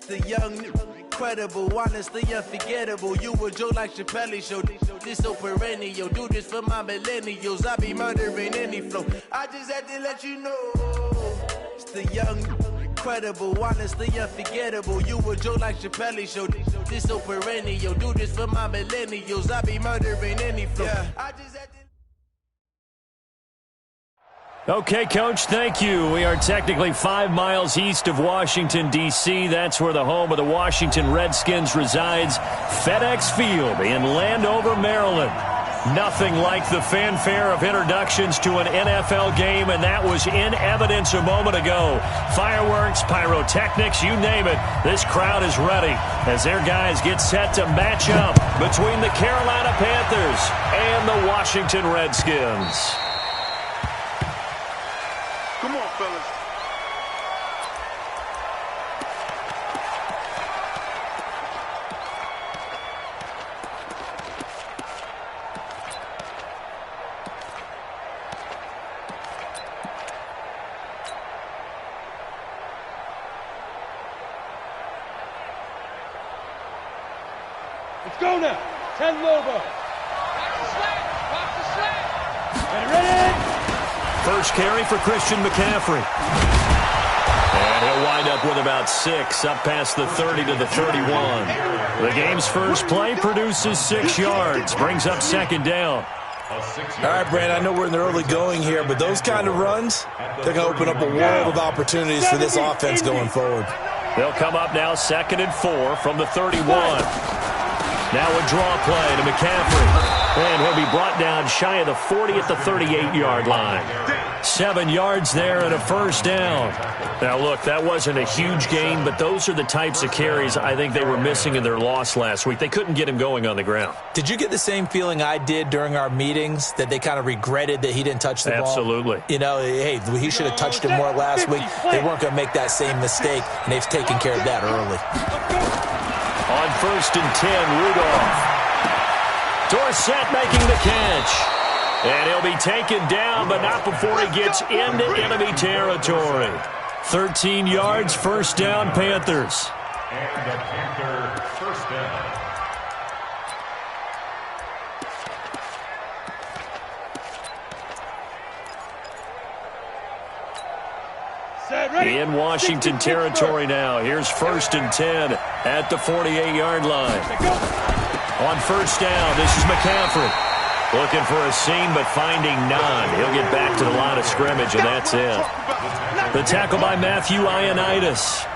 The young, incredible, honestly unforgettable. You a Joe like Chappelle show. This so perennial. Do this for my millennials. I be murdering any flow. I just had to let you know. It's the young, incredible, honestly unforgettable. You a Joe like Chappelle show. This so perennial. Do this for my millennials. I be murdering any flow. I just had to. Okay, Coach, thank you. We are technically 5 miles east of Washington, D.C. That's where the home of the Washington Redskins resides, FedEx Field in Landover, Maryland. Nothing like the fanfare of introductions to an NFL game, and that was in evidence a moment ago. Fireworks, pyrotechnics, you name it. This crowd is ready as their guys get set to match up between the Carolina Panthers and the Washington Redskins. Come on, fellas. Let's go now. 10 Lobo. Rock the sled. Ready? First carry for Christian McCaffrey. And he'll wind up with about 6, up past the 30 to the 31. The game's first play produces 6 yards, brings up second down. All right, Brand, I know we're in the early going here, but those kind of runs, they're going to open up a world of opportunities for this offense going forward. They'll come up now 2nd and 4 from the 31. Now a draw play to McCaffrey. And he'll be brought down shy of the 40 at the 38-yard line. 7 yards there and a first down. Now, look, that wasn't a huge gain, but those are the types of carries I think they were missing in their loss last week. They couldn't get him going on the ground. Did you get the same feeling I did during our meetings, that they kind of regretted that he didn't touch the ball? Absolutely. You know, hey, he should have touched it more last week. They weren't going to make that same mistake, and they've taken care of that early. On 1st and 10, Rudolph. Dorsett making the catch. And he'll be taken down, but not before he gets into enemy territory. 13 yards, first down, Panthers. And the Panther first down. In Washington territory now. Here's 1st and 10 at the 48-yard line. On first down, this is McCaffrey. Looking for a seam, but finding none. He'll get back to the line of scrimmage, and that's it. The tackle by Matthew Ioannidis.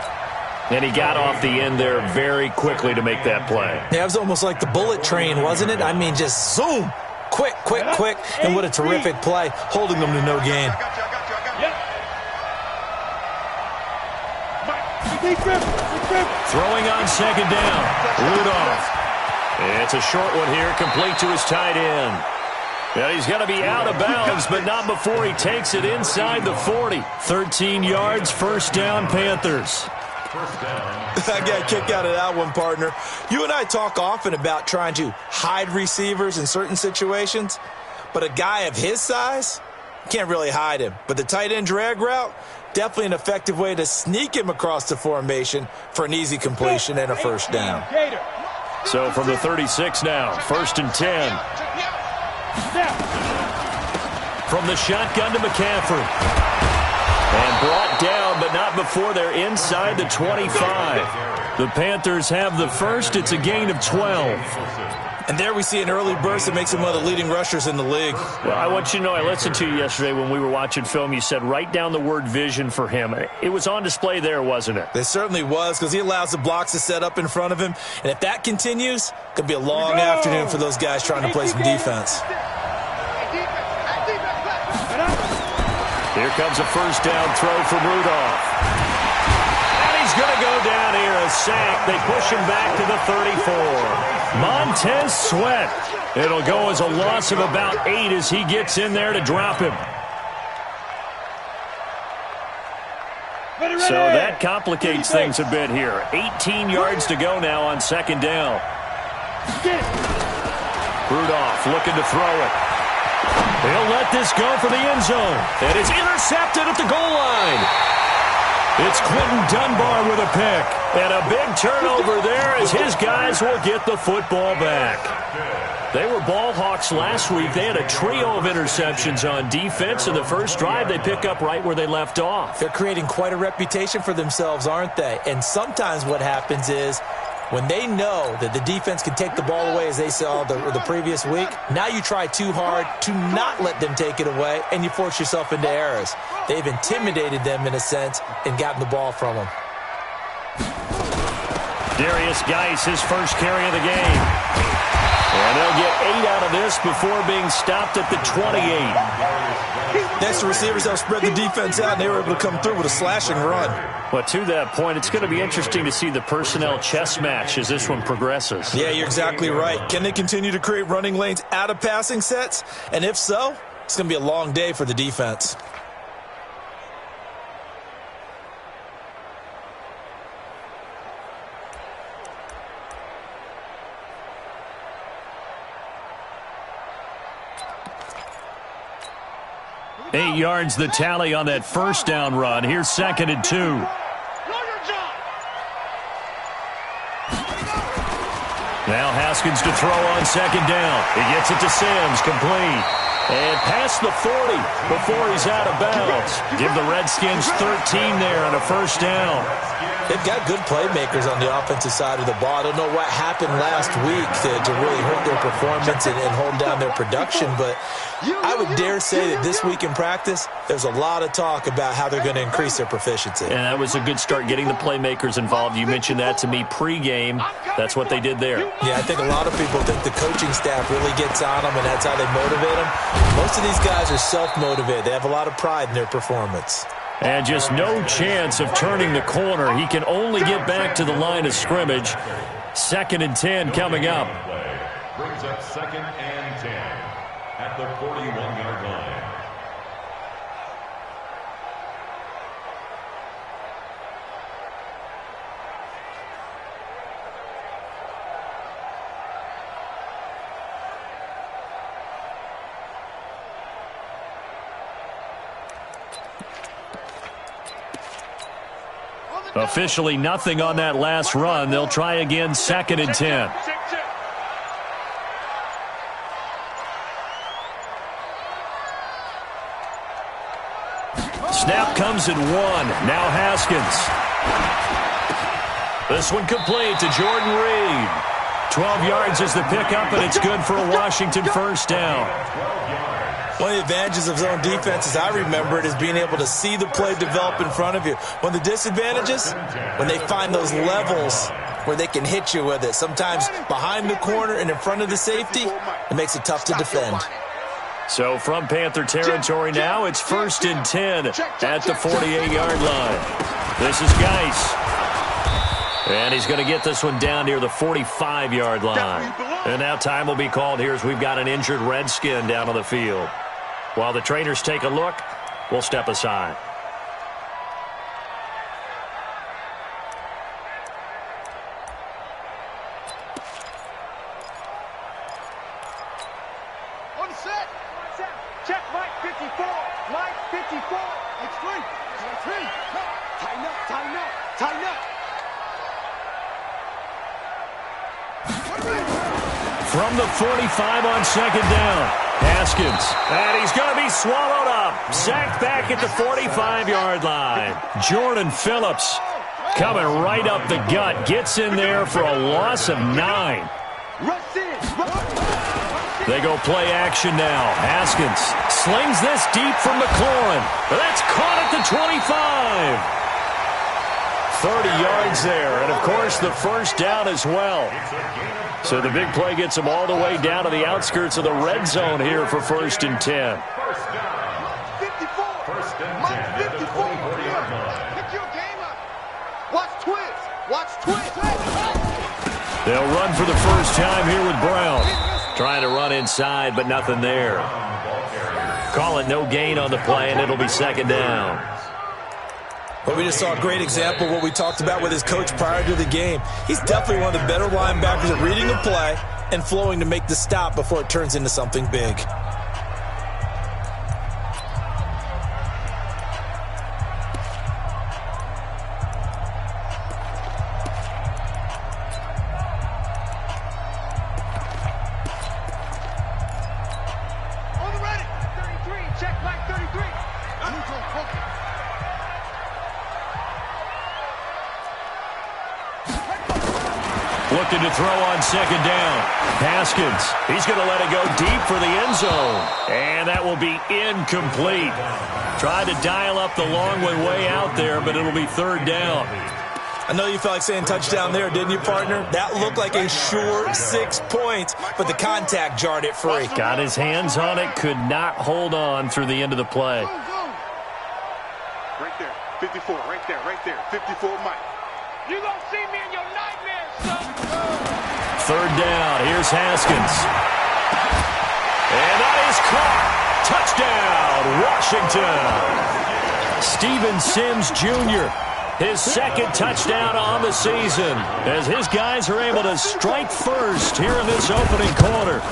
And he got off the end there very quickly to make that play. Yeah, it was almost like the bullet train, wasn't it? I mean, just zoom. Quick, quick, quick. And what a terrific play, holding them to no gain. Throwing on second down. Rudolph. It's a short one here, complete to his tight end. Yeah, he's going to be out of bounds, but not before he takes it inside the 40. 13 yards, first down, Panthers. I got a kick out of that one, partner. You and I talk often about trying to hide receivers in certain situations, but a guy of his size, can't really hide him. But the tight end drag route, definitely an effective way to sneak him across the formation for an easy completion and a first down. So from the 36 now, 1st and 10. From the shotgun to McCaffrey. And brought down, but not before they're inside the 25. The Panthers have the first. It's a gain of 12. And there we see an early burst that makes him one of the leading rushers in the league. Well, I want you to know, I listened to you yesterday when we were watching film. You said write down the word vision for him. It was on display there, wasn't it? It certainly was, because he allows the blocks to set up in front of him. And if that continues, it could be a long afternoon for those guys trying to play some defense. Here comes a first down throw from Rudolph. And he's going to go down here, a sack. They push him back to the 34. Montez Sweat. It'll go as a loss of about 8 as he gets in there to drop him. So that complicates things a bit here. 18 yards to go now on second down. Rudolph looking to throw it. He'll let this go for the end zone. And it's intercepted at the goal line. It's Quentin Dunbar with a pick. And a big turnover there as his guys will get the football back. They were ball hawks last week. They had a trio of interceptions on defense. In the first drive, they pick up right where they left off. They're creating quite a reputation for themselves, aren't they? And sometimes what happens is when they know that the defense can take the ball away, as they saw the previous week, now you try too hard to not let them take it away, and you force yourself into errors. They've intimidated them, in a sense, and gotten the ball from them. Darius Geis, his first carry of the game. And they'll get 8 out of this before being stopped at the 28. Next, the receivers help spread the defense out, and they were able to come through with a slashing run. But to that point, it's going to be interesting to see the personnel chess match as this one progresses. Yeah, you're exactly right. Can they continue to create running lanes out of passing sets? And if so, it's going to be a long day for the defense. Eight yards the tally on that first down run. Here's 2nd and 2. Now Haskins to throw on 2nd down. He gets it to Sims, complete. And past the 40 before he's out of bounds. Give the Redskins 13 there on a first down. They've got good playmakers on the offensive side of the ball. I don't know what happened last week to really hurt their performance and hold down their production, but I would dare say that this week in practice, there's a lot of talk about how they're going to increase their proficiency. And that was a good start, getting the playmakers involved. You mentioned that to me pregame. That's what they did there. Yeah, I think a lot of people think the coaching staff really gets on them, and that's how they motivate them. Most of these guys are self-motivated. They have a lot of pride in their performance. And just no chance of turning the corner. He can only get back to the line of scrimmage. 2nd and 10 coming up. Brings up 2nd and 10 at the 41-yard line. Officially nothing on that last run. They'll try again, 2nd and 10. Snap comes at 1. Now Haskins. This one complete to Jordan Reed. 12 yards is the pickup, and it's good for a Washington first down. One of the advantages of zone defense, as I remember it, is being able to see the play develop in front of you. One of the disadvantages, when they find those levels where they can hit you with it. Sometimes behind the corner and in front of the safety, it makes it tough to defend. So from Panther territory now, it's 1st and 10 at the 48-yard line. This is Geis. And he's going to get this one down near the 45-yard line. And now time will be called here as we've got an injured Redskin down on the field. While the trainers take a look, we'll step aside. On set. Check Mike 54. Mike 54. X3. Tighten up, tighten up, tighten up. From the 45 on 2nd down, Haskins. And he's going to be swallowed up. Sacked back at the 45-yard line. Jordan Phillips coming right up the gut. Gets in there for a loss of 9. They go play action now. Haskins slings this deep from McLaurin. That's caught at the 25. 30 yards there, and of course the first down as well. So the big play gets them all the way down to the outskirts of the red zone here for 1st and 10. First down. 54. First and 10 at the 44-yard line. Pick your game up. Watch twist. Watch twist. They'll run for the first time here with Brown. Trying to run inside, but nothing there. Call it no gain on the play, and it'll be 2nd down. But we just saw a great example of what we talked about with his coach prior to the game. He's definitely one of the better linebackers at reading the play and flowing to make the stop before it turns into something big. Looking to throw on second down. Haskins, he's going to let it go deep for the end zone. And that will be incomplete. Tried to dial up the long one way out there, but it'll be third down. I know you felt like saying touchdown there, didn't you, partner? That looked like a sure 6 points, but the contact jarred it free. Got his hands on it, could not hold on through the end of the play. Right there, 54, right there, 54, Mike. You gonna see me in your nightmares, son. Third down, here's Haskins. And that is caught. Touchdown, Washington. Steven Sims Jr., his second touchdown on the season, as his guys are able to strike first here in this opening quarter.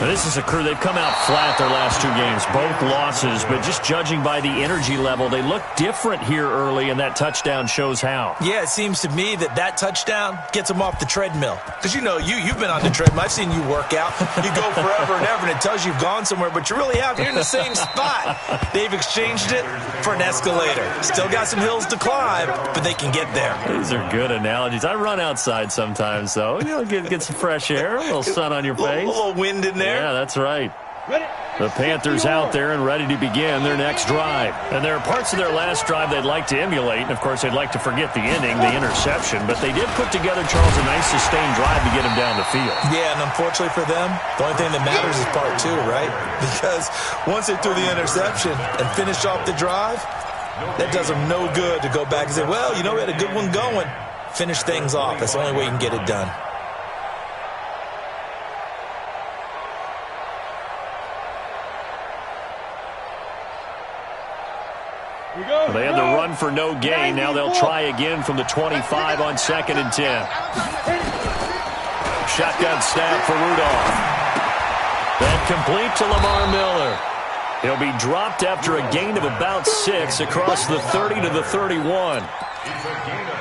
Now, this is a crew, they've come out flat their last 2 games, both losses, but just judging by the energy level, they look different here early, and that touchdown shows how. Yeah, it seems to me that touchdown gets them off the treadmill. Because, you know, you've been on the treadmill. I've seen you work out. You go forever and ever, and it tells you you've gone somewhere, but you really haven't. You're in the same spot. They've exchanged it for an escalator. Still got some hills to climb, but they can get there. These are good analogies. I run outside sometimes, though. You know, get some fresh air, a little sun on your face. A little wind in there. Yeah, that's right. The Panthers out there and ready to begin their next drive. And there are parts of their last drive they'd like to emulate. And, of course, they'd like to forget the inning, the interception. But they did put together, Charles, a nice sustained drive to get him down the field. Yeah, and unfortunately for them, the only thing that matters is part 2, right? Because once they threw the interception and finished off the drive, that does them no good to go back and say, well, you know, we had a good one going. Finish things off. That's the only way you can get it done. They had the run for no gain. Now they'll try again from the 25 on 2nd and 10. Shotgun snap for Rudolph. That complete to Lamar Miller. He'll be dropped after a gain of about 6 across the 30 to the 31.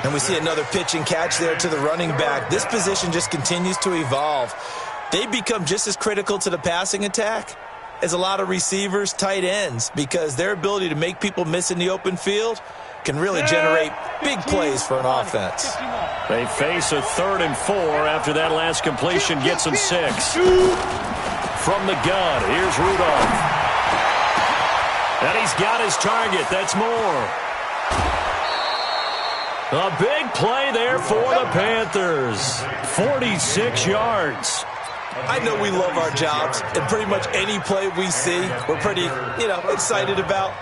And we see another pitch and catch there to the running back. This position just continues to evolve. They become just as critical to the passing attack as a lot of receivers, tight ends, because their ability to make people miss in the open field can really generate big plays for an offense. They face a 3rd and 4 after that last completion gets them 6. From the gun, here's Rudolph. And he's got his target. That's Moore. A big play there for the Panthers. 46 yards. I know we love our jobs, and pretty much any play we see, we're pretty, excited about.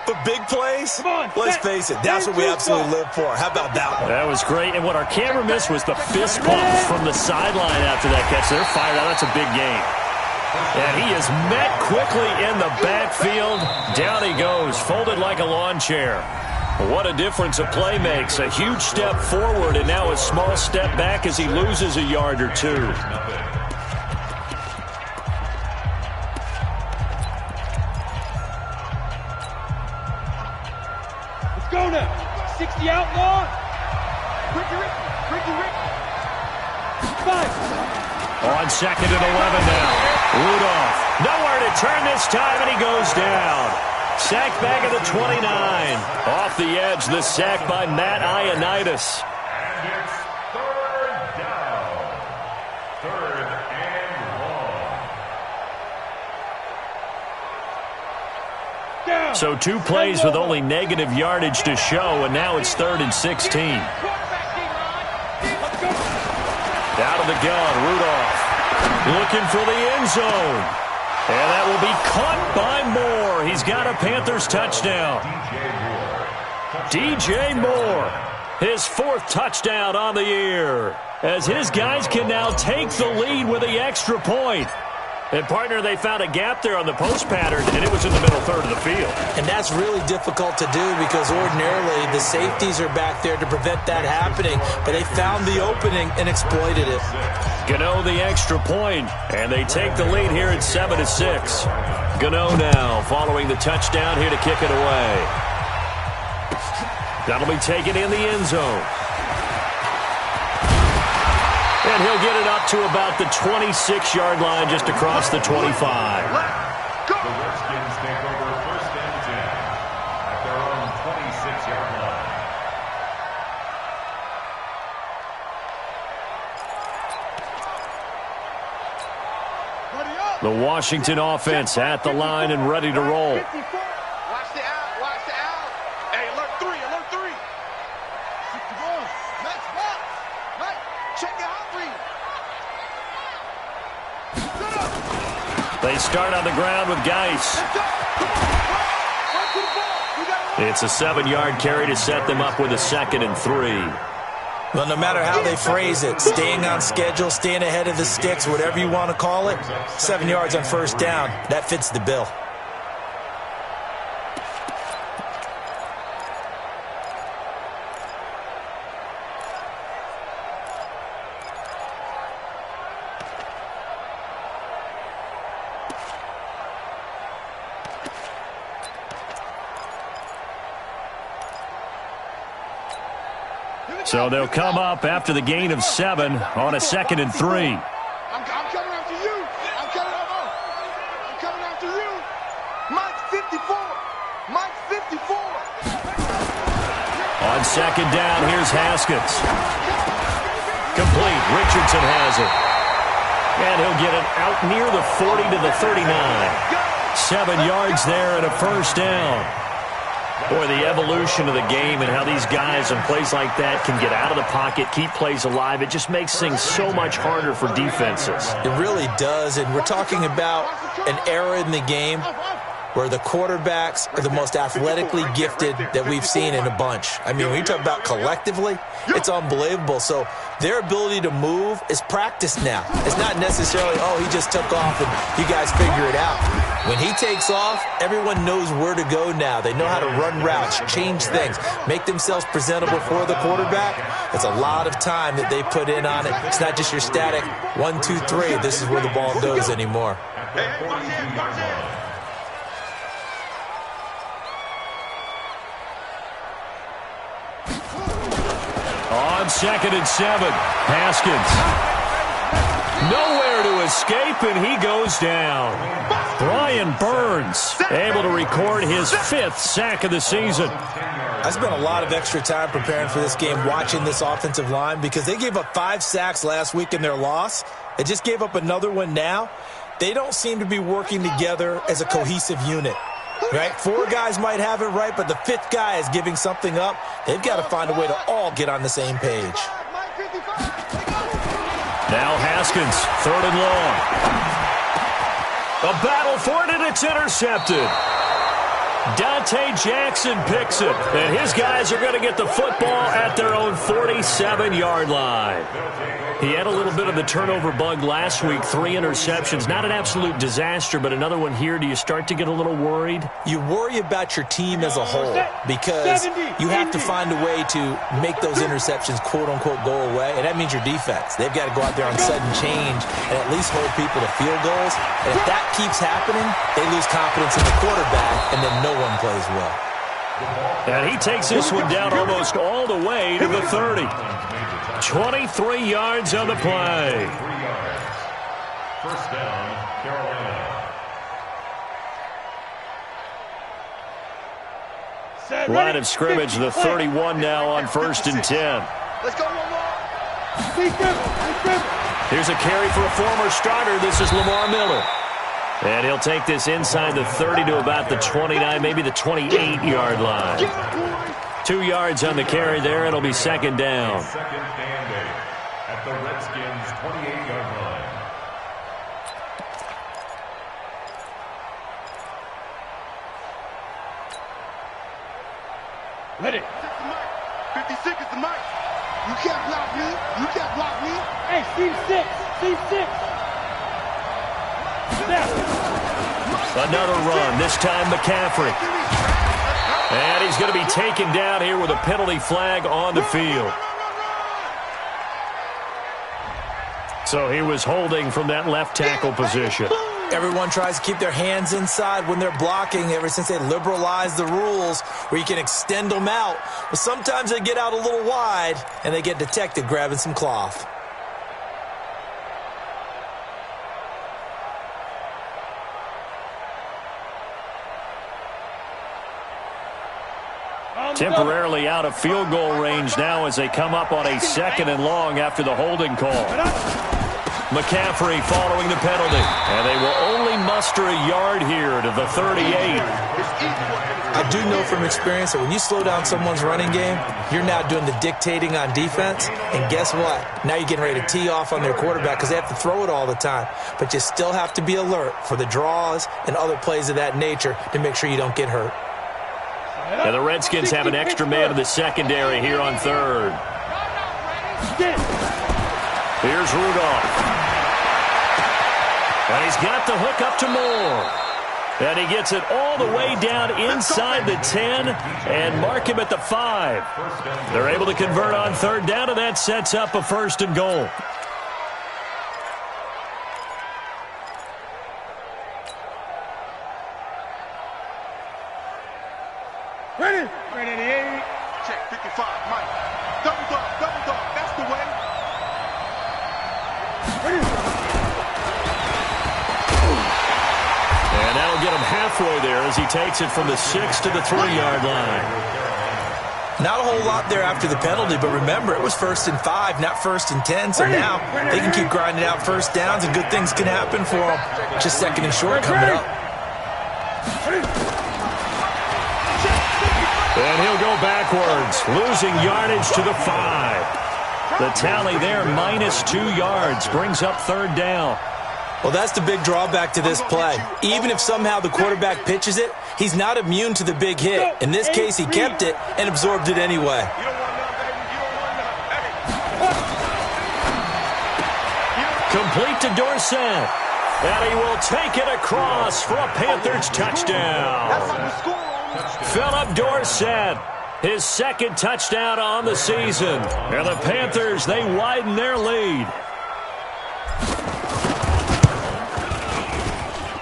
But big plays, let's face it, that's what we absolutely live for. How about that one? That was great, and what our camera missed was the fist pump from the sideline after that catch. They're fired out. That's a big game. And he is met quickly in the backfield. Down he goes, folded like a lawn chair. What a difference a play makes. A huge step forward, and now a small step back as he loses a yard or 2. Go now. 60 outlaw. Ricky. 5. On 2nd and 11 now. Rudolph. Nowhere to turn this time, and he goes down. Sacked back at the 29. Off the edge, the sack by Matt Ioannidis. And it's 3rd down. 3rd and long. So 2 plays with only negative yardage to show, and now it's 3rd and 16. Out of the gun, Rudolph. Looking for the end zone. And that will be caught by Moore. He's got a Panthers touchdown. DJ Moore, his 4th touchdown on the year, as his guys can now take the lead with the extra point. And, partner, they found a gap there on the post pattern, and it was in the middle 3rd of the field. And that's really difficult to do because ordinarily the safeties are back there to prevent that happening. But they found the opening and exploited it. Gano the extra point, and they take the lead here at 7-6. Gano now following the touchdown here to kick it away. That'll be taken in the end zone. And he'll get it up to about the 26-yard line just across the 25. The Redskins take over 1st and 10 at their own 26-yard line. The Washington offense at the line and ready to roll. Watch the out. Watch the out. Hey, alert 3. Alert 3. Keep the ball. Max, box. Right. Check the out read. They start on the ground with Geis. It's a 7-yard carry to set them up with a 2nd and 3. Well, no matter how they phrase it, staying on schedule, staying ahead of the sticks, whatever you want to call it, 7 yards on first down, that fits the bill. So they'll come up after the gain of 7 on a 2nd and 3. I'm coming after you. I'm coming after you. Mike 54. Mike 54. On 2nd down, here's Haskins. Complete. Richardson has it. And he'll get it out near the 40 to the 39. 7 yards there and a first down. Boy, the evolution of the game and how these guys in plays like that can get out of the pocket, keep plays alive, it just makes things so much harder for defenses. It really does, and we're talking about an era in the game where the quarterbacks are the most athletically gifted that we've seen in a bunch. I mean, when you talk about collectively, it's unbelievable. So their ability to move is practiced now. It's not necessarily, oh, he just took off and you guys figure it out. When he takes off, everyone knows where to go now. They know how to run routes, change things, make themselves presentable for the quarterback. It's a lot of time that they put in on it. It's not just your static 1, 2, 3. This is where the ball goes anymore. On 2nd and 7, Haskins. Nowhere to escape, and he goes down. Brian Burns able to record his 5th sack of the season. I spent a lot of extra time preparing for this game, watching this offensive line, because they gave up 5 sacks last week in their loss. They just gave up another one now. They don't seem to be working together as a cohesive unit. Right? 4 guys might have it right, but the 5th guy is giving something up. They've got to find a way to all get on the same page. Now Haskins, 3rd and long. A battle for it, and it's intercepted. Dante Jackson picks it, and his guys are going to get the football at their own 47-yard line. He had a little bit of the turnover bug last week, 3 interceptions. Not an absolute disaster, but another one here. Do you start to get a little worried? You worry about your team as a whole because you have to find a way to make those interceptions, quote-unquote, go away, and that means your defense. They've got to go out there on sudden change and at least hold people to field goals. And if that keeps happening, they lose confidence in the quarterback, and then no one plays well. And he takes this one down almost all the way to the 30. 23 yards on the play. 3 yards. First down, Carolina. Line of scrimmage, the 31 now on 1st and 10. Let's go, Lamar. Here's a carry for a former starter. This is Lamar Miller. And he'll take this inside the 30 to about the 29, maybe the 28-yard line. 2 yards on the carry there. It'll be 2nd down. 2nd and 8 at the Redskins' 28-yard line. Ready. 56 is the mic. You can't block me. You can't block me. Hey, C6. C6. Another run, this time McCaffrey. And he's going to be taken down here with a penalty flag on the field. So he was holding from that left tackle position. Everyone tries to keep their hands inside when they're blocking ever since they liberalized the rules where you can extend them out. But sometimes they get out a little wide and they get detected grabbing some cloth. Temporarily out of field goal range now as they come up on a 2nd and long after the holding call. McCaffrey following the penalty. And they will only muster a yard here to the 38. I do know from experience that when you slow down someone's running game, you're now doing the dictating on defense. And guess what? Now you're getting ready to tee off on their quarterback because they have to throw it all the time. But you still have to be alert for the draws and other plays of that nature to make sure you don't get hurt. And the Redskins have an extra man in the secondary here on third. Here's Rudolph. And he's got the hook up to Moore. And he gets it all the way down inside the 10 and mark him at the 5. They're able to convert on third down, and that sets up a 1st and goal. Ready? Ready, 88. Check, 55, Mike. Double dog, that's the way. Ready? And that'll get him halfway there as he takes it from the 6 to the 3-yard line. Not a whole lot there after the penalty, but remember, it was 1st and 5, not 1st and 10, so now they can keep grinding out first downs and good things can happen for them. Just 2nd and short coming up. And he'll go backwards, losing yardage to the 5. The tally there, -2 yards, brings up 3rd down. Well, that's the big drawback to this play. Even if somehow the quarterback pitches it, he's not immune to the big hit. In this case, he kept it and absorbed it anyway. Complete to Dorsett. And he will take it across for a Panthers touchdown. Philip Dorsett, his 2nd touchdown on the season. And the Panthers, they widen their lead.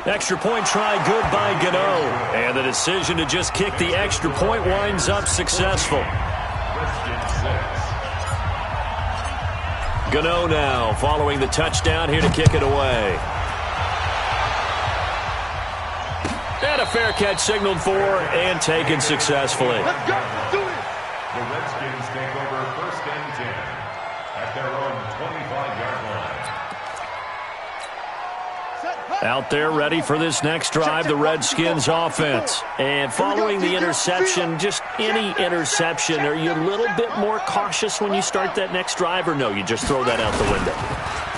Extra point try good by Gano. And the decision to just kick the extra point winds up successful. Gano now following the touchdown here to kick it away. And a fair catch signaled for and taken successfully. Let's go, let's do it. The Redskins take over 1st and 10 at their own 25-yard line. Out there ready for this next drive, the Redskins offense. And following the interception, just any interception, are you a little bit more cautious when you start that next drive, or no, you just throw that out the window?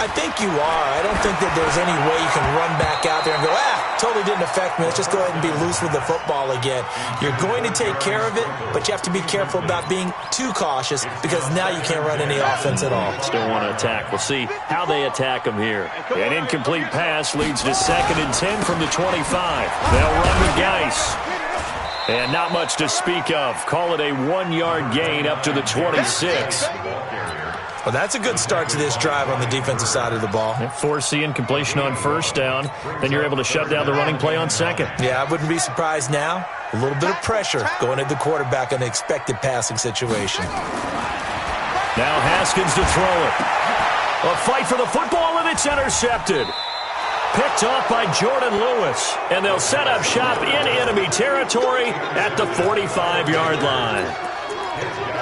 I think you are. I don't think that there's any way you can run back out there and go, totally didn't affect me. Let's just go ahead and be loose with the football again. You're going to take care of it, but you have to be careful about being too cautious because now you can't run any offense at all. Still want to attack. We'll see how they attack them here. An incomplete pass leads to 2nd and 10 from the 25. They'll run with Geis. And not much to speak of. Call it a 1-yard gain up to the 26. Well, that's a good start to this drive on the defensive side of the ball. Force the incompletion on 1st down. Then you're able to shut down the running play on 2nd. Yeah, I wouldn't be surprised now. A little bit of pressure going at the quarterback on the expected passing situation. Now Haskins to throw it. A fight for the football, and it's intercepted. Picked off by Jordan Lewis. And they'll set up shop in enemy territory at the 45-yard line.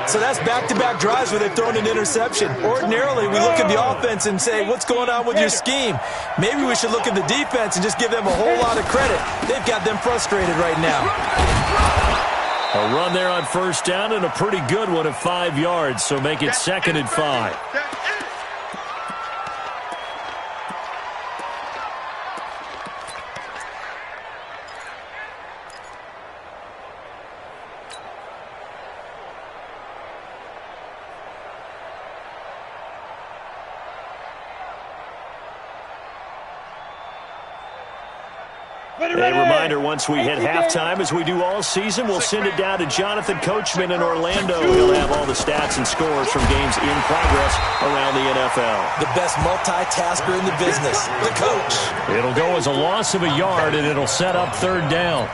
So that's back-to-back drives where they've thrown an interception. Ordinarily, we look at the offense and say, what's going on with your scheme? Maybe we should look at the defense and just give them a whole lot of credit. They've got them frustrated right now. A run there on 1st down and a pretty good one at 5 yards, so make it 2nd and 5. A reminder, once we hit halftime, as we do all season, we'll send it down to Jonathan Coachman in Orlando. He'll have all the stats and scores from games in progress around the NFL. The best multitasker in the business, the coach. It'll go as a loss of a yard, and it'll set up 3rd down.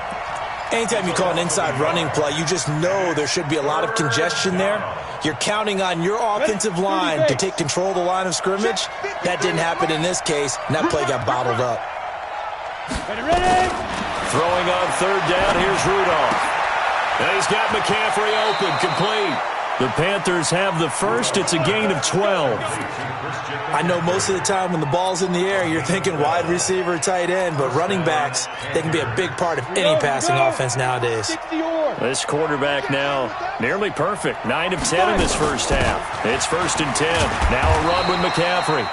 Anytime you call an inside running play, you just know there should be a lot of congestion there. You're counting on your offensive line to take control of the line of scrimmage. That didn't happen in this case, and that play got bottled up. Ready? Throwing on 3rd down, here's Rudolph. And he's got McCaffrey open, complete. The Panthers have the first. It's a gain of 12. I know most of the time when the ball's in the air, you're thinking wide receiver, tight end, but running backs, they can be a big part of any passing offense nowadays. This quarterback now nearly perfect. 9 of 10 in this first half. It's 1st and 10. Now a run with McCaffrey.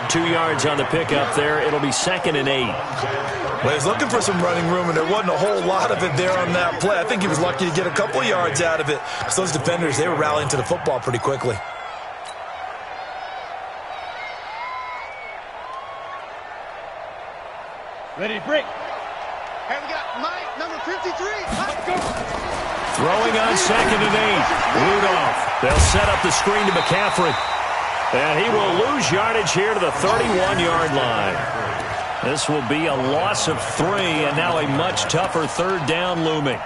2 yards on the pickup there. It'll be 2nd and 8. Well, he was looking for some running room, and there wasn't a whole lot of it there on that play. I think he was lucky to get a couple of yards out of it, because those defenders, they were rallying to the football pretty quickly. Ready to break. And we got Mike, number 53. Let's go. Throwing on 2nd and 8. Rudolph. They'll set up the screen to McCaffrey. And he will lose yardage here to the 31-yard line. This will be a loss of 3, and now a much tougher 3rd down looming.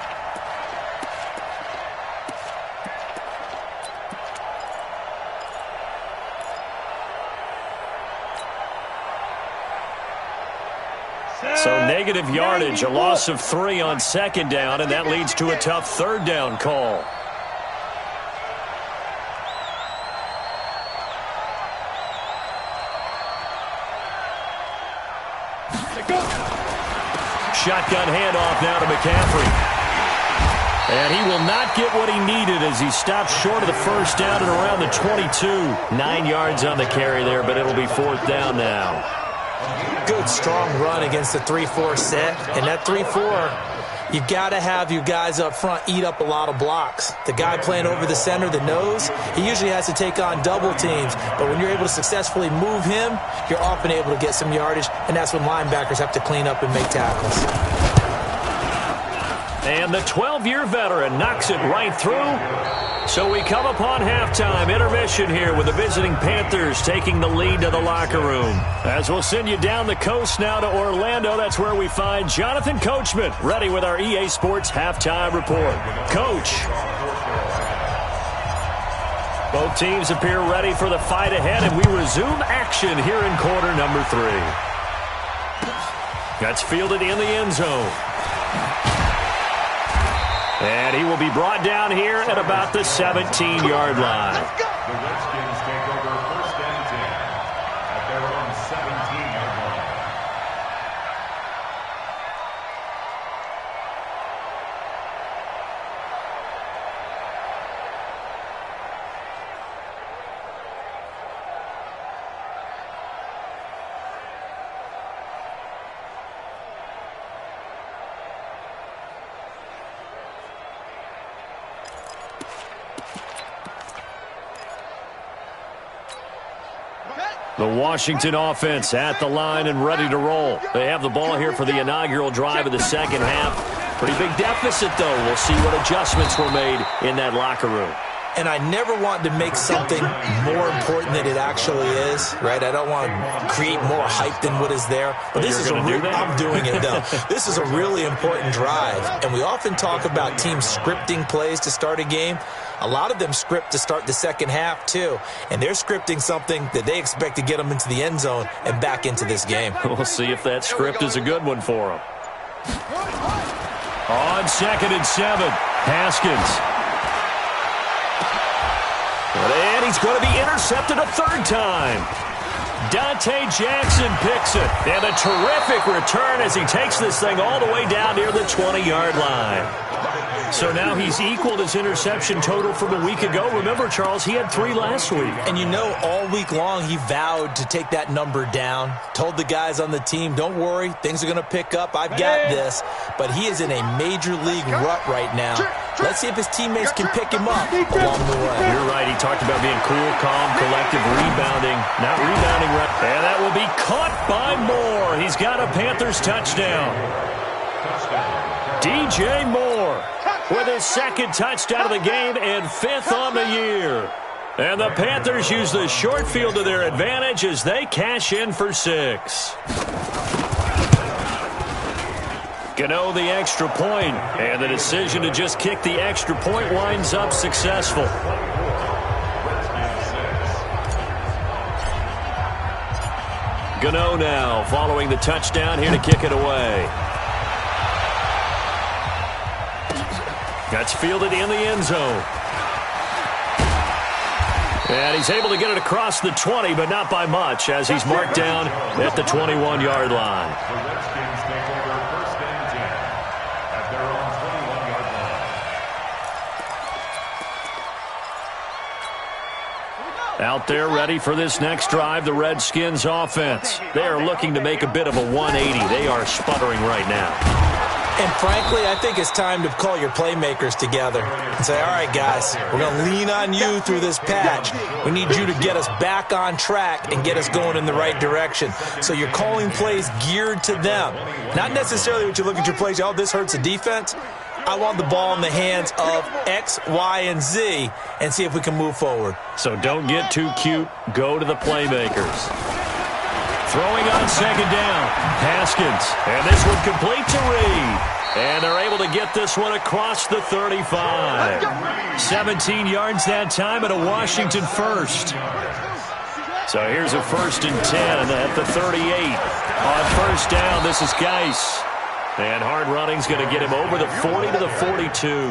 So negative yardage, a loss of 3 on 2nd down, and that leads to a tough 3rd down call. Shotgun handoff now to McCaffrey. And he will not get what he needed as he stops short of the 1st down and around the 22. 9 yards on the carry there, but it'll be 4th down now. Good, strong run against the 3-4 set. And that 3-4, you've got to have your guys up front eat up a lot of blocks. The guy playing over the center, the nose, he usually has to take on double teams. But when you're able to successfully move him, you're often able to get some yardage, and that's when linebackers have to clean up and make tackles. And the 12-year veteran knocks it right through. So we come upon halftime intermission here with the visiting Panthers taking the lead to the locker room. As we'll send you down the coast now to Orlando, that's where we find Jonathan Coachman ready with our EA Sports halftime report. Coach. Both teams appear ready for the fight ahead, and we resume action here in quarter number 3. That's fielded in the end zone. And he will be brought down here at about the 17-yard line. The Redskins take over 1st and 10 at their own 17-yard line. The Washington offense at the line and ready to roll. They have the ball here for the inaugural drive of the 2nd half. Pretty big deficit, though. We'll see what adjustments were made in that locker room. And I never want to make something more important than it actually is, right? I don't want to create more hype than what is there. But this is I'm doing it, though. This is a really important drive. And we often talk about teams scripting plays to start a game. A lot of them script to start the 2nd half, too. And they're scripting something that they expect to get them into the end zone and back into this game. We'll see if that script is a good one for them. On 2nd and 7, Haskins. And he's going to be intercepted a 3rd time. Dante Jackson picks it. And a terrific return as he takes this thing all the way down near the 20-yard line. So now he's equaled his interception total from a week ago. Remember, Charles, he had 3 last week. And you know, all week long he vowed to take that number down. Told the guys on the team, don't worry, things are going to pick up. I've got this. But he is in a major league rut right now. Let's see if his teammates can pick him up along the way. You're right. He talked about being cool, calm, collective, rebounding. Not rebounding. And that will be caught by Moore. He's got a Panthers touchdown. DJ Moore with his 2nd touchdown of the game and 5th on the year. And the Panthers use the short field to their advantage as they cash in for 6. Gano the extra point, and the decision to just kick the extra point winds up successful. Gano now following the touchdown here to kick it away. That's fielded in the end zone. And he's able to get it across the 20, but not by much, as he's marked down at the 21-yard line. The Redskins take over first and 10 at their own 21-yard line. Out there ready for this next drive, the Redskins offense. They are looking to make a bit of a 180. They are sputtering right now. And frankly, I think it's time to call your playmakers together and say, all right, guys, we're going to lean on you through this patch. We need you to get us back on track and get us going in the right direction. So you're calling plays geared to them. Not necessarily what you look at your plays, oh, this hurts the defense. I want the ball in the hands of X, Y, and Z and see if we can move forward. So don't get too cute. Go to the playmakers. Throwing on second down, Haskins, and this one complete to Reed. And they're able to get this one across the 35. 17 yards that time and a Washington first. So here's a 1st and 10 at the 38. On first down, this is Geis. And hard running's going to get him over the 40 to the 42.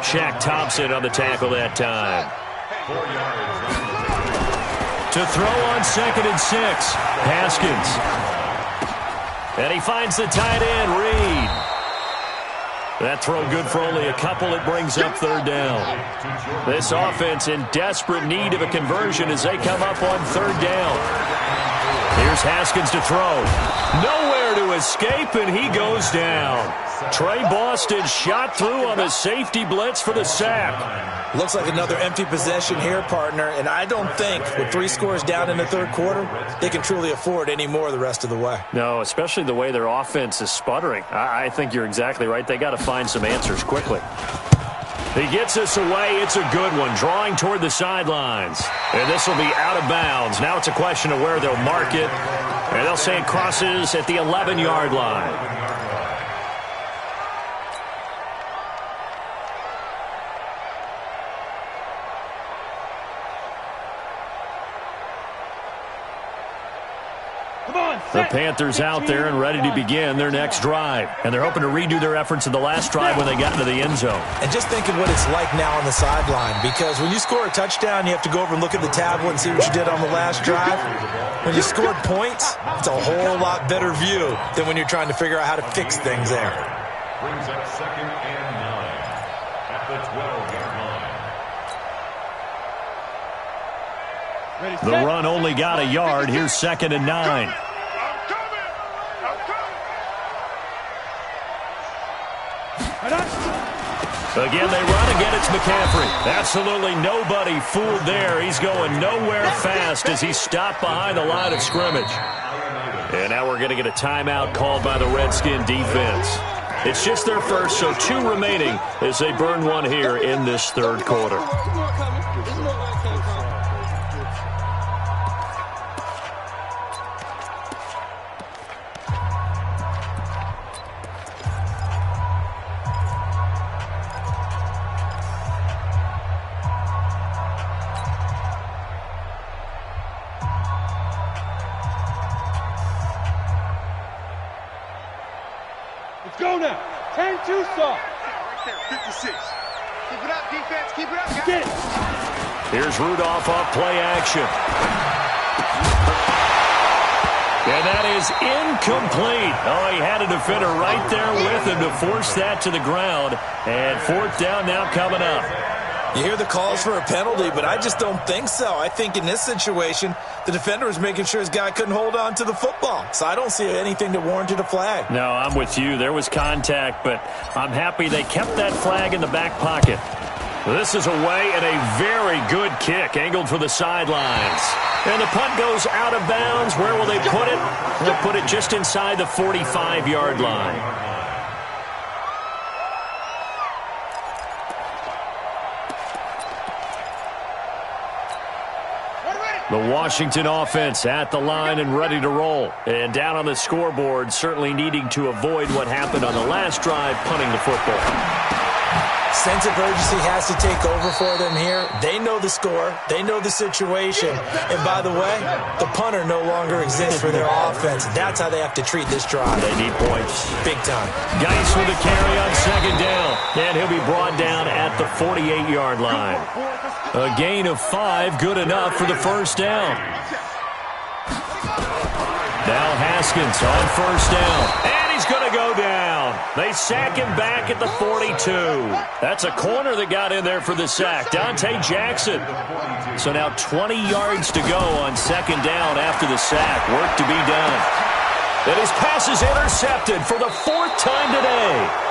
Shaq Thompson on the tackle that time. 4 yards. To throw on 2nd and 6, Haskins. And he finds the tight end, Reed. That throw good for only a couple. It brings up 3rd down. This offense in desperate need of a conversion as they come up on 3rd down. Here's Haskins to throw. Nowhere to escape, and he goes down. Trey Boston shot through on the safety blitz for the sack. Looks like another empty possession here, partner, and I don't think with 3 scores down in the 3rd quarter, they can truly afford any more the rest of the way. No, especially the way their offense is sputtering. I think you're exactly right. They got to find some answers quickly. He gets us away. It's a good one, drawing toward the sidelines. And this will be out of bounds. Now it's a question of where they'll mark it. And they'll say it crosses at the 11-yard line. The Panthers out there and ready to begin their next drive. And they're hoping to redo their efforts in the last drive when they got into the end zone. And just think of what it's like now on the sideline, because when you score a touchdown, you have to go over and look at the tablet and see what you did on the last drive. When you scored points, it's a whole lot better view than when you're trying to figure out how to fix things there. Brings up 2nd and 9 at the 12-yard line. The run only got a yard. Here's 2nd and 9. Again, they run. Again, it's McCaffrey. Absolutely nobody fooled there. He's going nowhere fast as he's stopped behind the line of scrimmage. And now we're going to get a timeout called by the Redskin defense. It's just their first, so 2 remaining as they burn one here in this 3rd quarter. Go now. 10-2 stop. Right there, 56. Keep it up, defense. Keep it up, guys. Get it. Here's Rudolph off play action. And that is incomplete. Oh, he had a defender right there with him to force that to the ground. And 4th down now coming up. You hear the calls for a penalty, but I just don't think so. I think in this situation, the defender was making sure his guy couldn't hold on to the football. So I don't see anything that warranted a flag. No, I'm with you. There was contact, but I'm happy they kept that flag in the back pocket. This is away and a very good kick, angled for the sidelines. And the punt goes out of bounds. Where will they put it? They'll put it just inside the 45-yard line. The Washington offense at the line and ready to roll. And down on the scoreboard, certainly needing to avoid what happened on the last drive, punting the football. Sense of urgency has to take over for them here. They know the score. They know the situation. And by the way, the punter no longer exists for their offense. That's how they have to treat this drive. They need points. Big time. Geis with a carry on 2nd down. And he'll be brought down at the 48-yard line. A gain of 5, good enough for the first down. Now Haskins on first down. And he's going to go down. They sack him back at the 42. That's a corner that got in there for the sack. Dante Jackson. So now 20 yards to go on second down after the sack. Work to be done. And his pass is intercepted for the 4th time today.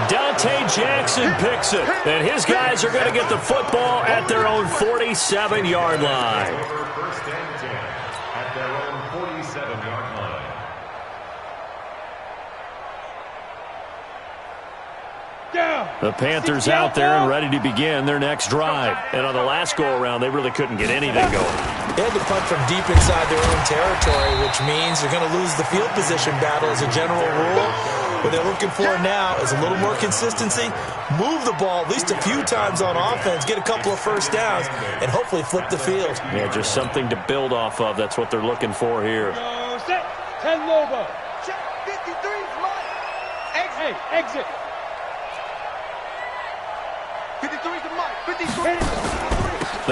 Dante Jackson picks it. And his guys are going to get the football at their own 47-yard line. First and 10 at their own 47-yard line. The Panthers out there and ready to begin their next drive. And on the last go-around, they really couldn't get anything going. They had to punt from deep inside their own territory, which means they're going to lose the field position battle as a general rule. What they're looking for now is a little more consistency, move the ball at least a few times on offense, get a couple of first downs, and hopefully flip the field. Yeah, just something to build off of. That's what they're looking for here. Set. 10 logo. Check. 53 is mine. Exit. Exit. 53 to Mike. 53.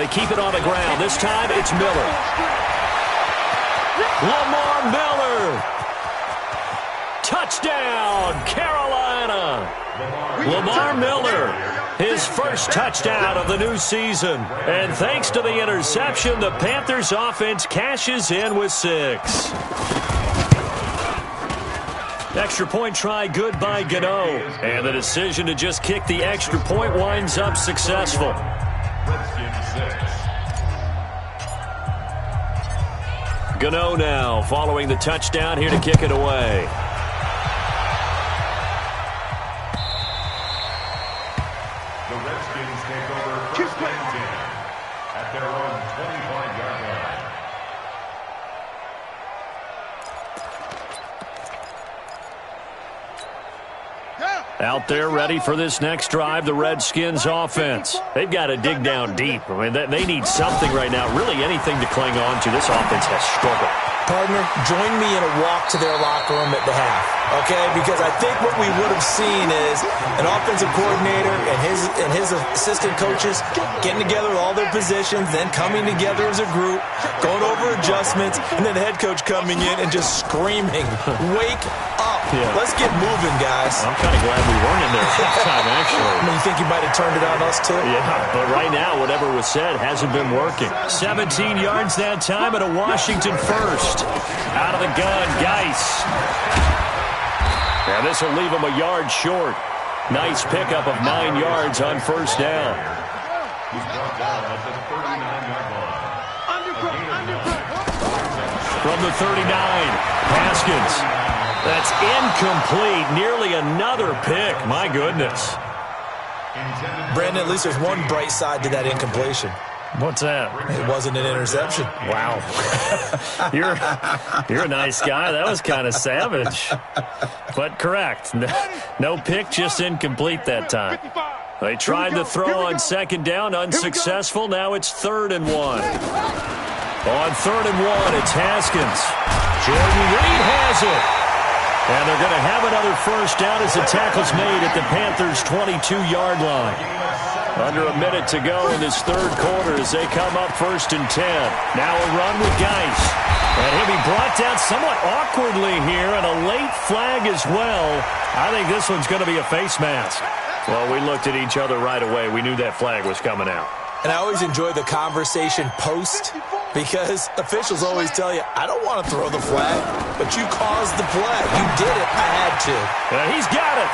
They keep it on the ground. This time it's Miller. Lamar Miller. Touchdown, Carolina. Lamar Miller, his first touchdown of the new season. And thanks to the interception, the Panthers offense cashes in with 6. Extra point try good by Gano. And the decision to just kick the extra point winds up successful. Gano now following the touchdown here to kick it away. The Redskins take over first and 10 at their own 25-yard line. Out there ready for this next drive, the Redskins offense. They've got to dig down deep. I mean, they need something right now, really anything to cling on to. This offense has struggled. Partner, join me in a walk to their locker room at the half, okay? Because I think what we would have seen is an offensive coordinator and his assistant coaches getting together with all their positions, then coming together as a group, going over adjustments, and then the head coach coming in and just screaming, "Wake up. Yeah. Let's get moving, guys." I'm kind of glad we weren't in there this time, actually. I mean, you think you might have turned it on us, too? Yeah, but right now, whatever was said hasn't been working. 17 yards that time at a Washington first. Out of the gun, Geis. And this will leave him a yard short. Nice pickup of 9 yards on first down. He's brought down at the 39-yard line. From the 39, Haskins. That's incomplete. Nearly another pick. My goodness. Brandon, at least there's one bright side to that incompletion. What's that? It wasn't an interception. Wow. You're a nice guy. That was kind of savage. But correct. No pick, just incomplete that time. They tried to throw on second down, unsuccessful. Now it's 3rd and 1. On 3rd and 1, it's Haskins. Jordan Reed has it. And they're going to have another first down as the tackle's made at the Panthers' 22-yard line. Under a minute to go in this third quarter as they come up 1st and 10. Now a run with Geis. And he'll be brought down somewhat awkwardly here, and a late flag as well. I think this one's going to be a face mask. Well, we looked at each other right away. We knew that flag was coming out. And I always enjoy the conversation post, because officials always tell you, I don't want to throw the flag, but you caused the play. You did it. I had to. And he's got it.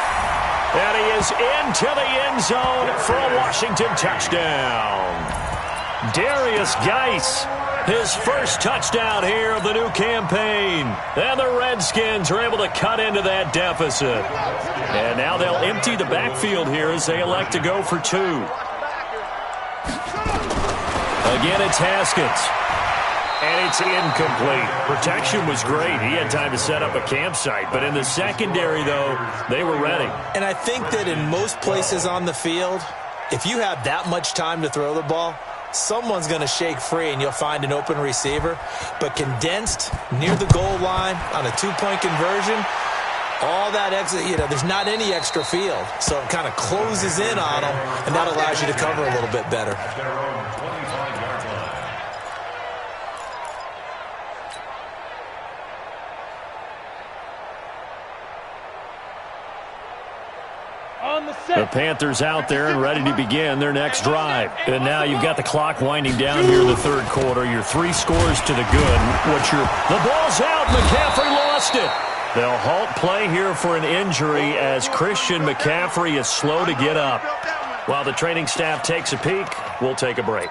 And he is into the end zone for a Washington touchdown. Darius Geis, his first touchdown here of the new campaign. And the Redskins are able to cut into that deficit. And now they'll empty the backfield here as they elect to go for 2. Again, it's Haskins. And it's incomplete. Protection was great. He had time to set up a campsite. But in the secondary, though, they were ready. And I think that in most places on the field, if you have that much time to throw the ball, someone's going to shake free and you'll find an open receiver. But condensed near the goal line on a 2-point conversion, All that exit, there's not any extra field. So it kind of closes in on them, and that allows you to cover a little bit better. At their own 25-yard line. The Panthers out there and ready to begin their next drive. And now you've got the clock winding down here in the third quarter. Your 3 scores to the good. The ball's out. McCaffrey lost it. They'll halt play here for an injury as Christian McCaffrey is slow to get up. While the training staff takes a peek, we'll take a break.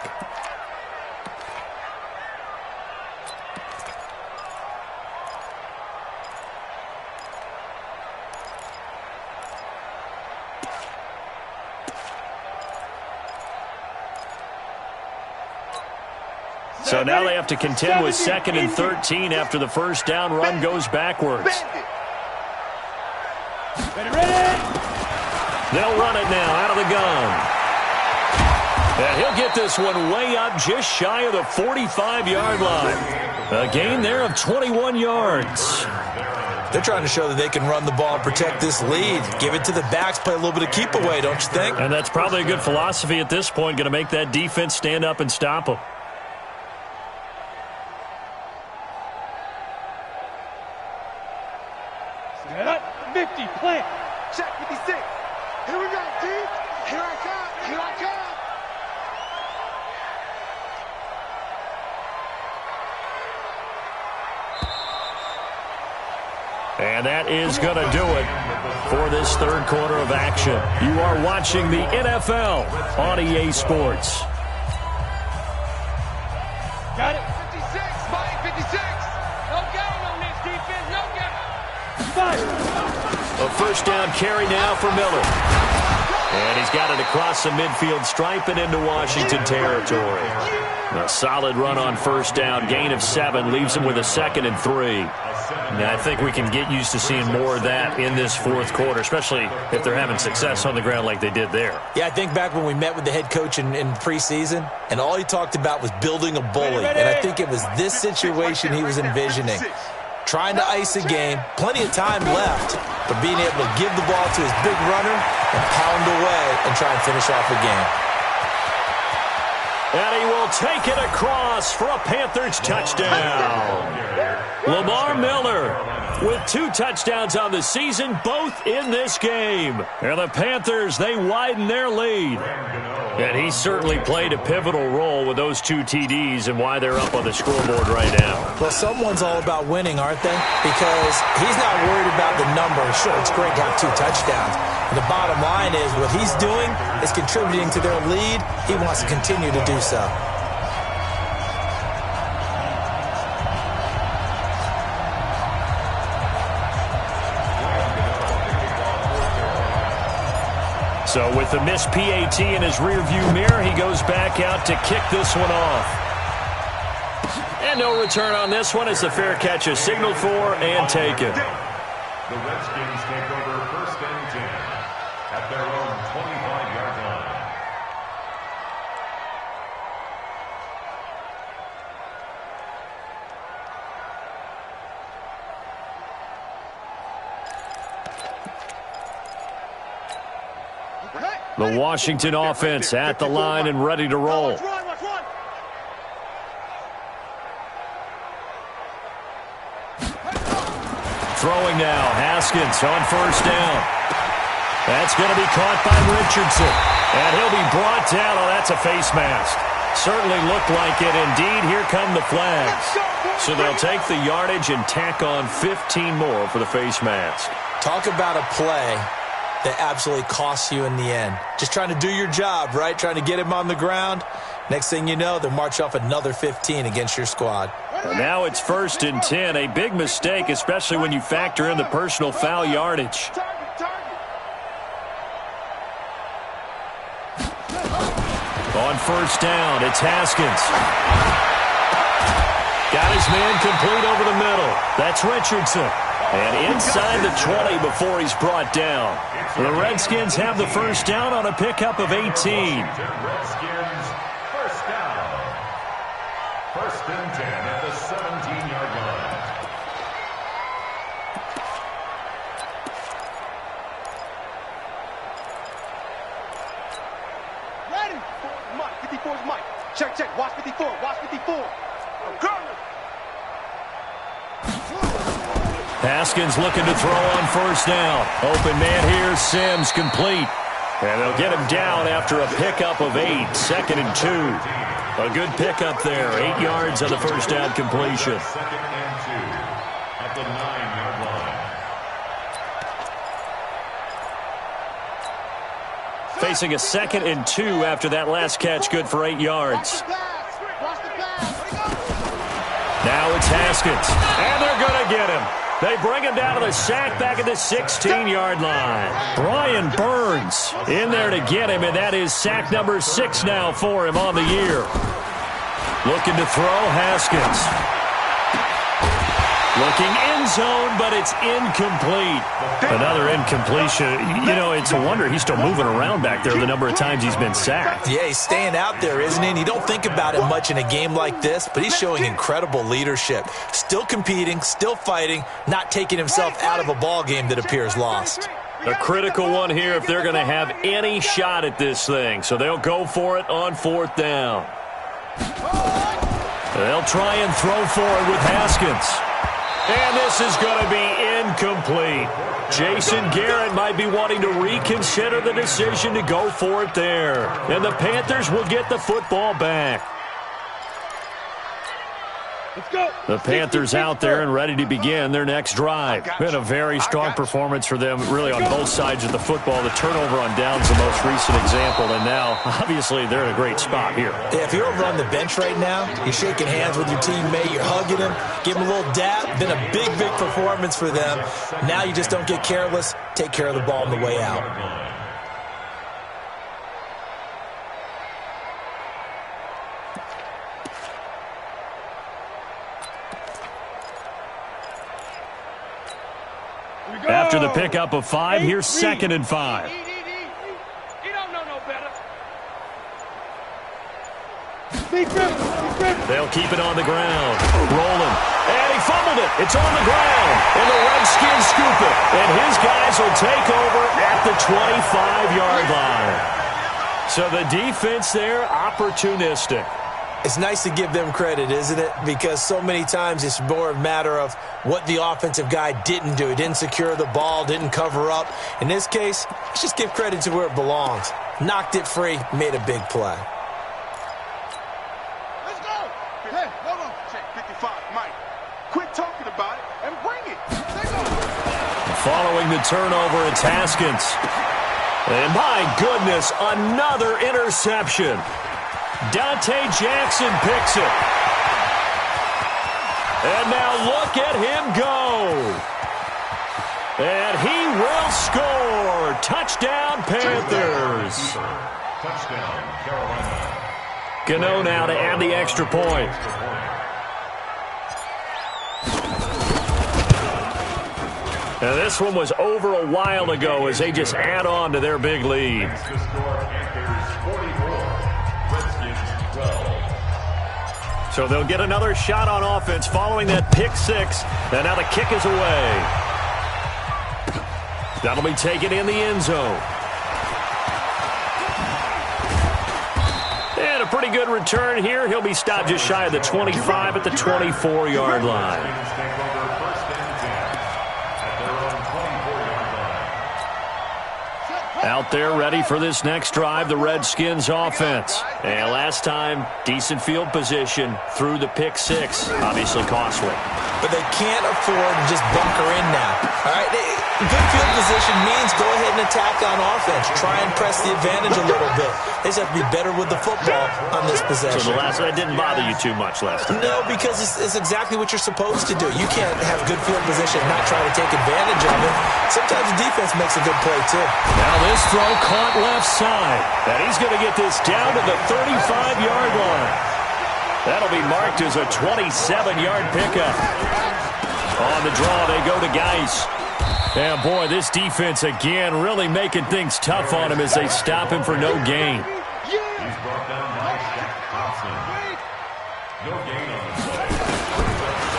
So now they have to contend with 2nd and 13 after the first down run goes backwards. They'll run it now out of the gun. And he'll get this one way up just shy of the 45-yard line. A gain there of 21 yards. They're trying to show that they can run the ball and protect this lead. Give it to the backs, play a little bit of keep away, don't you think? And that's probably a good philosophy at this point, going to make that defense stand up and stop them. Set up, 50, plant. Check 56. Here we go, D. Here I come. Here I come. And that is going to do it for this third quarter of action. You are watching the NFL on EA Sports. Got it. 56, Mike, 56. No gain on this defense, no gain. A first down carry now for Miller. And he's got it across the midfield stripe and into Washington territory. A solid run on first down, gain of 7, leaves him with a 2nd and 3. Now, I think we can get used to seeing more of that in this fourth quarter, especially if they're having success on the ground like they did there. Yeah, I think back when we met with the head coach in preseason, and all he talked about was building a bully. And I think it was this situation he was envisioning. Trying to ice a game, plenty of time left, but being able to give the ball to his big runner and pound away and try and finish off the game. And he will take it across for a Panthers touchdown. Lamar Miller with 2 touchdowns on the season, both in this game. And the Panthers, they widen their lead. And he certainly played a pivotal role with those 2 TDs and why they're up on the scoreboard right now. Well, someone's all about winning, aren't they? Because he's not worried about the number. Sure, it's great to have 2 touchdowns. And the bottom line is what he's doing is contributing to their lead. He wants to continue to do so. So with the missed PAT in his rearview mirror, he goes back out to kick this one off. And no return on this one as the fair catch is signaled for and taken. The Redskins take over 1st and 10 at their own 25-yard line. The Washington offense at the line and ready to roll. Throwing now, Haskins on first down. That's going to be caught by Richardson. And he'll be brought down. Oh, that's a face mask. Certainly looked like it. Indeed, here come the flags. So they'll take the yardage and tack on 15 more for the face mask. Talk about a play that absolutely costs you in the end. Just trying to do your job, right? Trying to get him on the ground. Next thing you know, they'll march off another 15 against your squad. And now it's 1st and 10. A big mistake, especially when you factor in the personal foul yardage. On first down, it's Haskins. Got his man complete over the middle. That's Richardson. And inside the 20 before he's brought down. The Redskins have the first down on a pickup of 18. Redskins first down. 1st and 10 at the 17-yard line. Check, check. Watch 54. Watch 54. I'm coming. Haskins looking to throw on first down. Open man here, Sims complete. And they'll get him down after a pickup of 8. 2nd and 2. A good pickup there. 8 yards on the first down completion. 2nd and 2 at the 9-yard line. Facing a 2nd and 2 after that last catch, good for 8 yards. Now it's Haskins, and they're going to get him. They bring him down to the sack back at the 16-yard line. Brian Burns in there to get him, and that is sack number 6 now for him on the year. Looking to throw, Haskins. Looking end zone, but it's incomplete. Another incompletion. You know, it's a wonder he's still moving around back there the number of times he's been sacked. Yeah, he's staying out there, isn't he? And you don't think about it much in a game like this, but he's showing incredible leadership. Still competing, still fighting, not taking himself out of a ball game that appears lost. A critical one here if they're going to have any shot at this thing. So they'll go for it on 4th down. They'll try and throw for it with Haskins. And this is going to be incomplete. Jason Garrett might be wanting to reconsider the decision to go for it there. And the Panthers will get the football back. The Panthers out there and ready to begin their next drive. Been a very strong performance for them, really, on both sides of the football. The turnover on downs the most recent example, and now, obviously, they're in a great spot here. Yeah, if you're over on the bench right now, you're shaking hands with your teammate, you're hugging him, give him a little dap. Been a big, big performance for them. Now you just don't get careless. Take care of the ball on the way out. After the pickup of 5, here's 2nd and 5. You don't know no better. They'll keep it on the ground. Rolling. And he fumbled it. It's on the ground. And the Redskins scoop it. And his guys will take over at the 25-yard line. So the defense there, opportunistic. It's nice to give them credit, isn't it? Because so many times it's more a matter of what the offensive guy didn't do. He didn't secure the ball, didn't cover up. In this case, let's just give credit to where it belongs. Knocked it free, made a big play. Let's go. Hey, hold on. Check 55, Mike. Quit talking about it and bring it. Let's go. Following the turnover, it's Haskins. And my goodness, another interception. Dante Jackson picks it. And now look at him go. And he will score. Touchdown, Panthers. Touchdown, Carolina. Gano now to add the extra point. Now this one was over a while ago as they just add on to their big lead. The score, Panthers 44, Redskins 12. So they'll get another shot on offense following that pick 6. And now the kick is away. That'll be taken in the end zone. And a pretty good return here. He'll be stopped just shy of the 25 at the 24-yard line. Out there ready for this next drive, the Redskins offense. And last time, decent field position through the pick 6. Obviously costly. But they can't afford to just bunker in now. All right, good field position means go ahead and attack on offense. Try and press the advantage a little bit. They just have to be better with the football on this possession. So the last one didn't bother you too much last time? No, because it's exactly what you're supposed to do. You can't have good field position and not try to take advantage of it. Sometimes the defense makes a good play, too. Now this throw caught left side. And he's going to get this down to the 35-yard line. That'll be marked as a 27-yard pickup. On the draw, they go to Geis. And, boy, this defense, again, really making things tough on him as they stop him for no gain. He's brought down by Shaq Thompson. No gain on the play.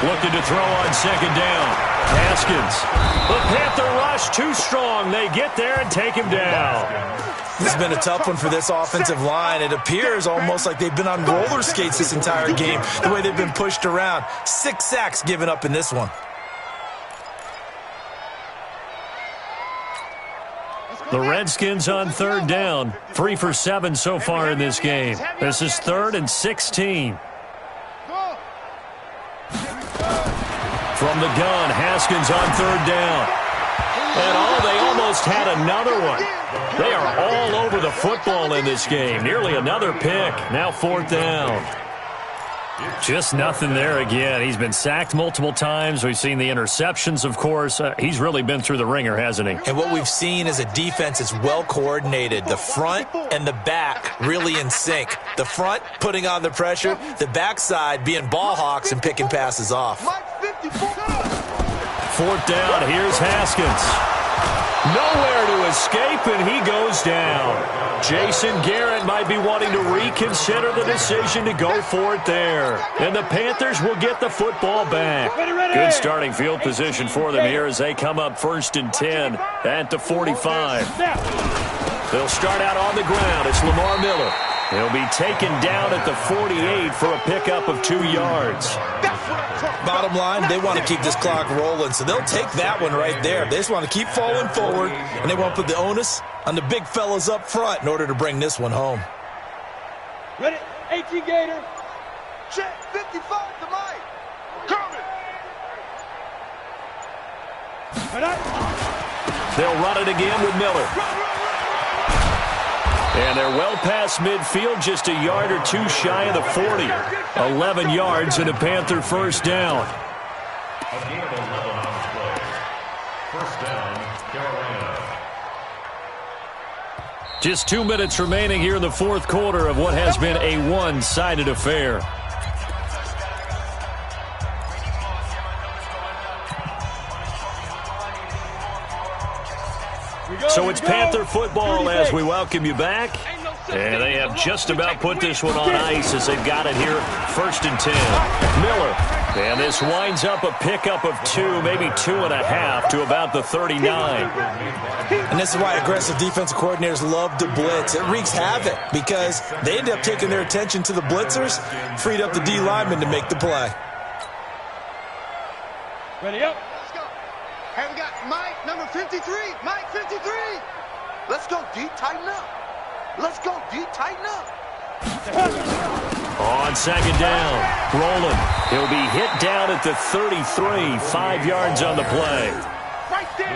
Looking to throw on second down. Haskins. The Panther rush too strong. They get there and take him down. This has been a tough one for this offensive line. It appears almost like they've been on roller skates this entire game, the way they've been pushed around. 6 sacks given up in this one. The Redskins on third down. 3 for 7 so far in this game. This is 3rd and 16. From the gun, Haskins on third down. And they almost had another one. They are all over the football in this game. Nearly another pick. Now 4th down. Just nothing there again. He's been sacked multiple times. We've seen the interceptions, of course. He's really been through the ringer, hasn't he? And what we've seen is a defense that's well coordinated. The front and the back really in sync. The front putting on the pressure. The backside being ball hawks and picking passes off. 4th down. Here's Haskins. Nowhere to escape, and he goes down. Jason Garrett might be wanting to reconsider the decision to go for it there. And the Panthers will get the football back. Good starting field position for them here as they come up 1st and 10 at the 45. They'll start out on the ground. It's Lamar Miller. He'll be taken down at the 48 for a pickup of 2 yards. Bottom line, they want to keep this clock rolling, so they'll take that one right there. They just want to keep falling forward, and they want to put the onus on the big fellas up front in order to bring this one home. Ready? 18 Gator. Check. 55 to Mike. Coming. They'll run it again with Miller. And they're well past midfield, just a yard or 2 shy of the 40. 11 yards and a Panther 1st down. A gain of 11 on the play. 1st down, Carolina. Just 2 minutes remaining here in the 4th quarter of what has been a one-sided affair. So it's Panther football as we welcome you back. And they have just about put this one on ice as they've got it here 1st and 10. Miller. And this winds up a pickup of 2, maybe 2.5 to about the 39. And this is why aggressive defensive coordinators love to blitz. It wreaks havoc because they end up taking their attention to the blitzers, freed up the D lineman to make the play. Ready up. Let's go. Hey, we got Mike, number 53. Mike, 53. Let's go, D. Tighten up. Let's go, D. Tighten up. On second down, Roland. He'll be hit down at the 33, 5 yards on the play.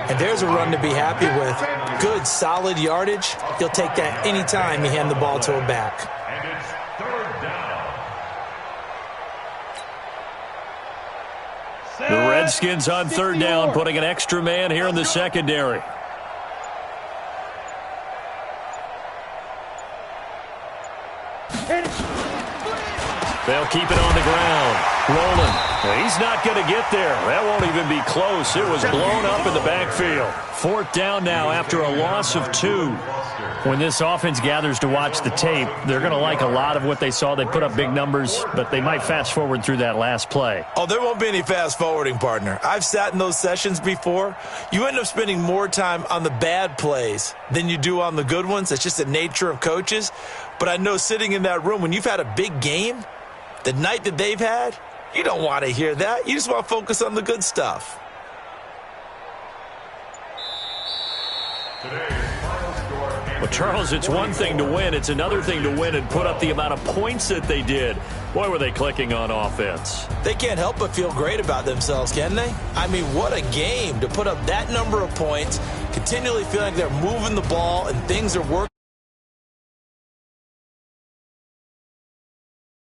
And there's a run to be happy with. Good, solid yardage. He'll take that anytime you hand the ball to a back. And it's 3rd down. The Redskins on 3rd down, putting an extra man here in the secondary. They'll keep it on the ground. Roland. He's not going to get there. That won't even be close. It was blown up in the backfield. 4th down now after a loss of 2. When this offense gathers to watch the tape, they're going to like a lot of what they saw. They put up big numbers, but they might fast forward through that last play. Oh, there won't be any fast forwarding, partner. I've sat in those sessions before. You end up spending more time on the bad plays than you do on the good ones. It's just the nature of coaches. But I know sitting in that room, when you've had a big game, the night that they've had, you don't want to hear that. You just want to focus on the good stuff. Well, Charles, it's one thing to win. It's another thing to win and put up the amount of points that they did. Boy, were they clicking on offense. They can't help but feel great about themselves, can they? I mean, what a game to put up that number of points, continually feeling like they're moving the ball and things are working.